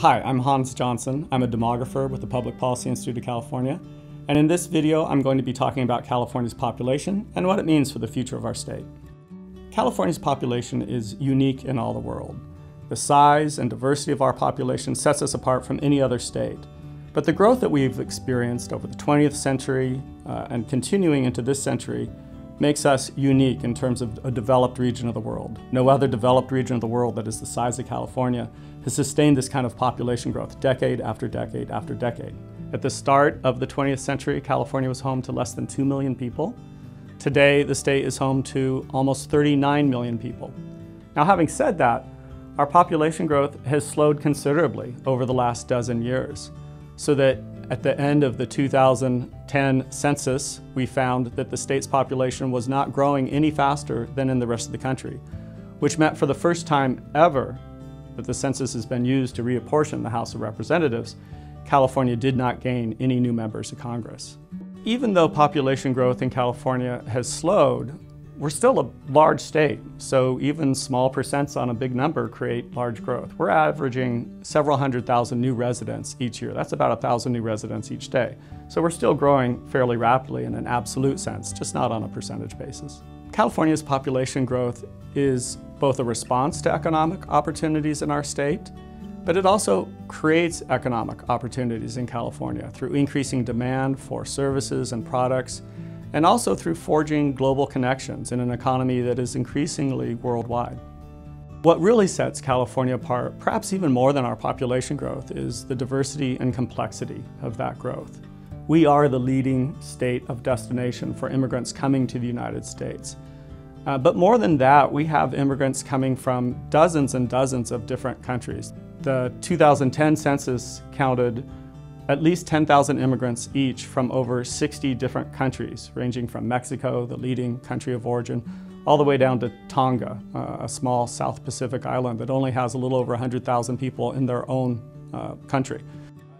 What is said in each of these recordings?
Hi, I'm Hans Johnson. I'm a demographer with the Public Policy Institute of California. And in this video, I'm going to be talking about California's population and what it means for the future of our state. California's population is unique in all the world. The size and diversity of our population sets us apart from any other state. But the growth that we've experienced over the 20th century and continuing into this century makes us unique in terms of a developed region of the world. No other developed region of the world that is the size of California has sustained this kind of population growth decade after decade after decade. At the start of the 20th century, California was home to less than 2 million people. Today, the state is home to almost 39 million people. Now, having said that, our population growth has slowed considerably over the last dozen years, so that at the end of the 2010 census, we found that the state's population was not growing any faster than in the rest of the country, which meant for the first time ever that the census has been used to reapportion the House of Representatives, California did not gain any new members of Congress. Even though population growth in California has slowed, we're still a large state, so even small percents on a big number create large growth. We're averaging several 100,000 new residents each year. That's about 1,000 new residents each day. So we're still growing fairly rapidly in an absolute sense, just not on a percentage basis. California's population growth is both a response to economic opportunities in our state, but it also creates economic opportunities in California through increasing demand for services and products, and also through forging global connections in an economy that is increasingly worldwide. What really sets California apart, perhaps even more than our population growth, is the diversity and complexity of that growth. We are the leading state of destination for immigrants coming to the United States. But more than that, we have immigrants coming from dozens and dozens of different countries. The 2010 census counted at least 10,000 immigrants each from over 60 different countries, ranging from Mexico, the leading country of origin, all the way down to Tonga, a small South Pacific island that only has a little over 100,000 people in their own country.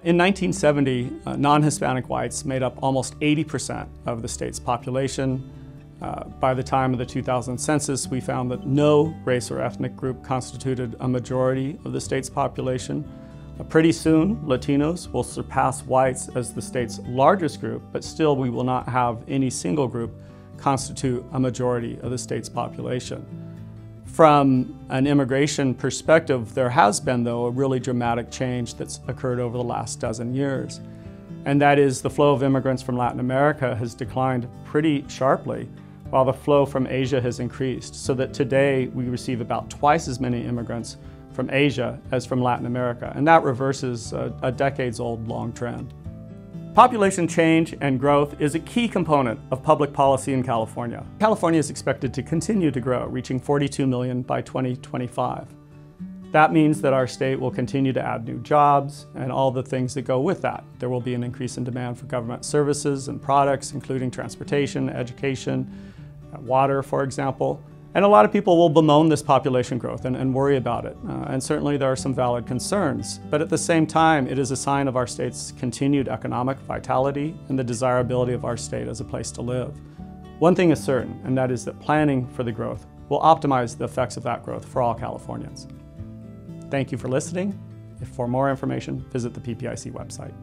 In 1970, non-Hispanic whites made up almost 80% of the state's population. By the time of the 2000 census, we found that no race or ethnic group constituted a majority of the state's population. Pretty soon, Latinos will surpass whites as the state's largest group, but still we will not have any single group constitute a majority of the state's population. From an immigration perspective, there has been, though, a really dramatic change that's occurred over the last dozen years. And that is the flow of immigrants from Latin America has declined pretty sharply, while the flow from Asia has increased, so that today we receive about twice as many immigrants from Asia as from Latin America, and that reverses a decades-old long trend. Population change and growth is a key component of public policy in California. California is expected to continue to grow, reaching 42 million by 2025. That means that our state will continue to add new jobs and all the things that go with that. There will be an increase in demand for government services and products, including transportation, education, water, for example. And a lot of people will bemoan this population growth and worry about it. And certainly there are some valid concerns. But at the same time, it is a sign of our state's continued economic vitality and the desirability of our state as a place to live. One thing is certain, and that is that planning for the growth will optimize the effects of that growth for all Californians. Thank you for listening. For more information, visit the PPIC website.